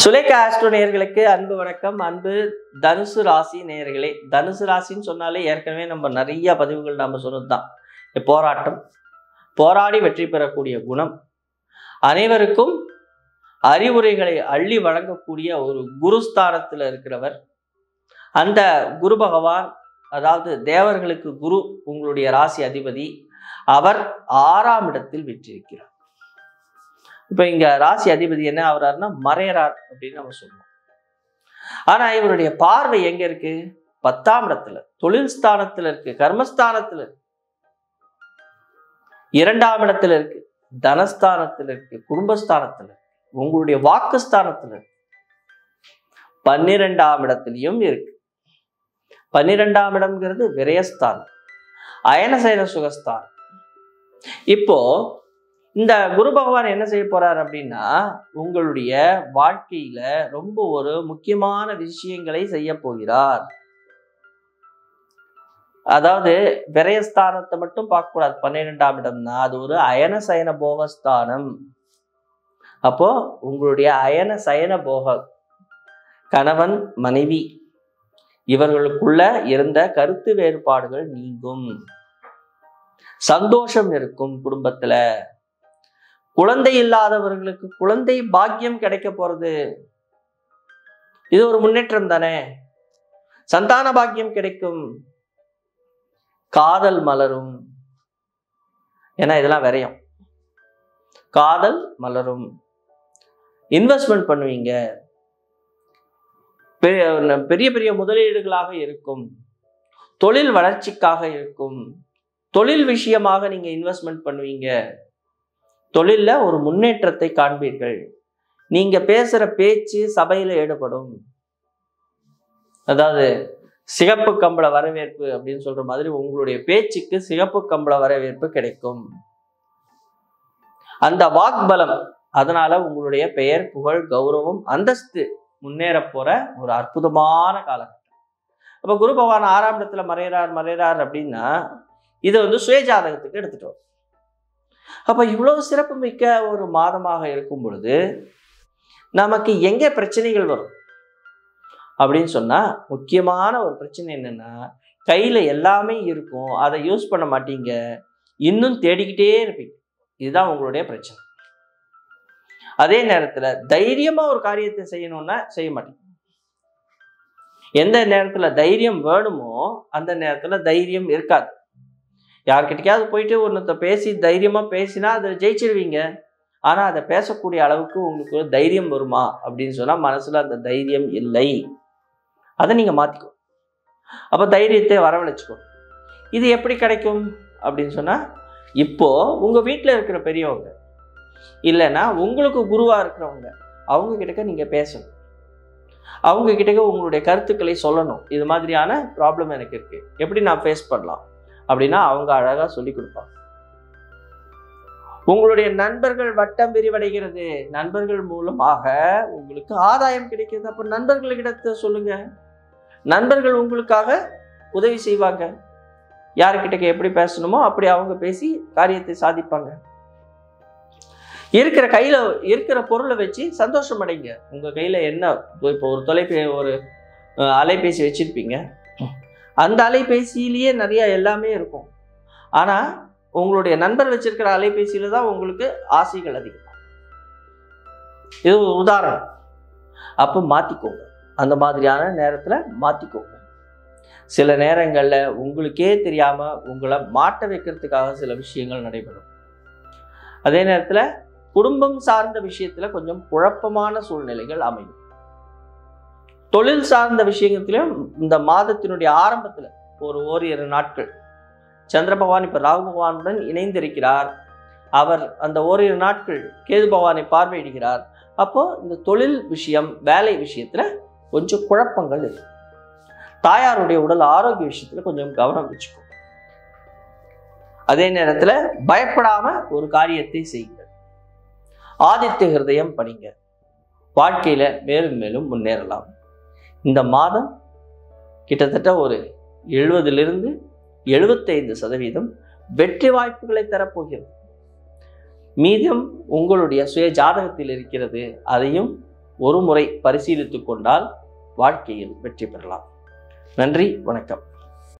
Sulekha astro நேயர்களுக்கு அன்பு வணக்கம். அன்பு தனுசு ராசி நேயர்களே, தனுசு ராசின்னு சொன்னாலே ஏற்கனவே நம்ம நிறைய பதிவுகள் நம்ம சொன்னதுதான். போராட்டம், போராடி வெற்றி பெறக்கூடிய குணம், அனைவருக்கும் அறிவுரைகளை அள்ளி வழங்கக்கூடிய ஒரு குருஸ்தானத்தில் இருக்கிறவர். அந்த குரு பகவான், அதாவது தேவர்களுக்கு குரு உங்களுடைய ராசி அதிபதி, அவர் 6ஆம் இடத்தில் வீற்றிருக்கிறார். இப்ப இங்க ராசி அதிபதி என்ன ஆகுறாருன்னா மறையறார் அப்படின்னு நம்ம சொல்லுவோம். ஆனா இவருடைய பார்வை எங்க இருக்கு? 10ஆம் இடத்துல, தொழில் ஸ்தானத்துல இருக்கு, கர்மஸ்தானத்துல இருக்கு, 2ஆம் இடத்துல இருக்கு, தனஸ்தானத்துல இருக்கு, குடும்பஸ்தானத்துல இருக்கு, உங்களுடைய வாக்குஸ்தானத்துல இருக்கு, 12ஆம் இடத்திலையும் இருக்கு. 12ஆம் இடம்ங்கிறது விரயஸ்தானம், அயனசயன சுகஸ்தானம். இப்போ இந்த குரு பகவான் என்ன செய்ய போறார் அப்படின்னா, உங்களுடைய வாழ்க்கையில ரொம்ப ஒரு முக்கியமான விஷயங்களை செய்ய போகிறார். அதாவது விரயஸ்தானத்தை மட்டும் பார்க்க கூடாது. 12ஆம் இடம்னா அது ஒரு அயன சயன போகஸ்தானம். அப்போ உங்களுடைய அயன சயன போக, கணவன் மனைவி இவர்களுக்குள்ள இருந்த கருத்து வேறுபாடுகள் நீங்கும், சந்தோஷம் இருக்கும் குடும்பத்துல. குழந்தை இல்லாதவர்களுக்கு குழந்தை பாக்கியம் கிடைக்க போறது, இது ஒரு முன்னேற்றம் தானே. சந்தான பாக்கியம் கிடைக்கும், காதல் மலரும். ஏன்னா இதெல்லாம் விரயம். காதல் மலரும், இன்வெஸ்ட்மெண்ட் பண்ணுவீங்க, பெரிய பெரிய முதலீடுகளாக இருக்கும், தொழில் வளர்ச்சிக்காக இருக்கும், தொழில் விஷயமாக நீங்க இன்வெஸ்ட்மெண்ட் பண்ணுவீங்க, தொழில்ல ஒரு முன்னேற்றத்தை காண்பீர்கள். நீங்க பேசுற பேச்சு சபையில ஈடுபடும். அதாவது சிகப்பு கம்பள வரவேற்பு அப்படின்னு சொல்ற மாதிரி உங்களுடைய பேச்சுக்கு சிகப்பு கம்பள வரவேற்பு கிடைக்கும். அந்த வாக்பலம், அதனால உங்களுடைய பெயர், புகழ், கௌரவம், அந்தஸ்து முன்னேற போற ஒரு அற்புதமான காலகட்டம். அப்ப குரு பகவான் 6ஆம் இடத்துல மறைகிறார் அப்படின்னா இது சுயஜாதகத்துக்கு எடுத்துட்டு வரும். அப்ப இவ்வளவு சிறப்பு மிக்க ஒரு மாதமாக இருக்கும் பொழுது நமக்கு எங்க பிரச்சனைகள் வரும் அப்படின்னு சொன்னா, முக்கியமான ஒரு பிரச்சனை என்னன்னா, கையில எல்லாமே இருக்கும், அதை யூஸ் பண்ண மாட்டீங்க, இன்னும் தேடிக்கிட்டே இருப்பீங்க. இதுதான் உங்களுடைய பிரச்சனை. அதே நேரத்துல தைரியமா ஒரு காரியத்தை செய்யணும்னா செய்ய மாட்டீங்க. எந்த நேரத்துல தைரியம் வேணுமோ அந்த நேரத்துல தைரியம் இருக்காது. யார்கிட்டயாவது போயிட்டு ஒன்றத்தை பேசி தைரியமா பேசினா அதை ஜெயிச்சிருவீங்க. ஆனா அதை பேசக்கூடிய அளவுக்கு உங்களுக்கு தைரியம் வருமா அப்படின்னு சொன்னா மனசுல அந்த தைரியம் இல்லை. அதை நீங்க மாத்திக்கோ. அப்ப தைரியத்தை வரவழைச்சுக்கோ. இது எப்படி கிடைக்கும் அப்படின்னு சொன்னா, இப்போ உங்க வீட்டுல இருக்கிற பெரியவங்க இல்லைன்னா உங்களுக்கு குருவா இருக்கிறவங்க, அவங்க கிட்டக்க நீங்க பேசணும். அவங்க கிட்டக்க உங்களுடைய கருத்துக்களை சொல்லணும். இது மாதிரியான ப்ராப்ளம் எனக்கு இருக்கு, எப்படி நான் ஃபேஸ் பண்ணலாம் அப்படின்னா அவங்க அழகா சொல்லி கொடுப்பாங்க. உங்களுடைய நண்பர்கள் வட்டம் விரிவடைகிறது, நண்பர்கள் மூலமாக உங்களுக்கு ஆதாயம் கிடைக்கிறது. அப்ப நண்பர்களிடத்தை சொல்லுங்க, நண்பர்கள் உங்களுக்காக உதவி செய்வாங்க. யாருக்கிட்ட எப்படி பேசணுமோ அப்படி அவங்க பேசி காரியத்தை சாதிப்பாங்க. கையில இருக்கிற பொருளை வச்சு சந்தோஷம் அடைங்க. உங்க கையில என்ன, இப்போ ஒரு அலைபேசி வச்சிருப்பீங்க, அந்த அலைபேசியிலேயே நிறைய எல்லாமே இருக்கும். ஆனா உங்களுடைய நண்பர் வச்சிருக்கிற அலைபேசியில தான் உங்களுக்கு ஆசைகள் அதிகம். இது ஒரு உதாரணம். அப்ப மாத்திக்கோங்க, அந்த மாதிரியான நேரத்துல மாத்திக்கோங்க. சில நேரங்கள்ல உங்களுக்கே தெரியாம உங்களை மாட்ட வைக்கிறதுக்காக சில விஷயங்கள் நடைபெறும். அதே நேரத்துல குடும்பம் சார்ந்த விஷயத்துல கொஞ்சம் குழப்பமான சூழ்நிலைகள் அமையும். தொழில் சார்ந்த விஷயத்திலும் இந்த மாதத்தினுடைய ஆரம்பத்துல ஓரிரு நாட்கள் சந்திர பகவான் இப்ப ராகு பகவானுடன் இணைந்திருக்கிறார். அவர் அந்த ஓரிரு நாட்கள் கேது பகவானை பார்வையிடுகிறார். அப்போ இந்த தொழில் விஷயம், வேலை விஷயத்துல கொஞ்சம் குழப்பங்கள் இருக்கு. தாயாருடைய உடல் ஆரோக்கிய விஷயத்துல கொஞ்சம் கவனம் வச்சுக்கோ. அதே நேரத்துல பயப்படாம ஒரு காரியத்தை செய்யுங்கள். ஆதித்ய ஹிருதயம் படிங்க. வாழ்க்கையில மேலும் மேலும் முன்னேறலாம். இந்த மாதம் கிட்டத்தட்ட ஒரு 70% 75% வெற்றி வாய்ப்புகளை தரப்போகிறது. மீதம் உங்களுடைய சுய ஜாதகத்தில் இருக்கிறது, அதையும் ஒரு முறை பரிசீலித்து கொண்டால் வாழ்க்கையில் வெற்றி பெறலாம். நன்றி, வணக்கம்.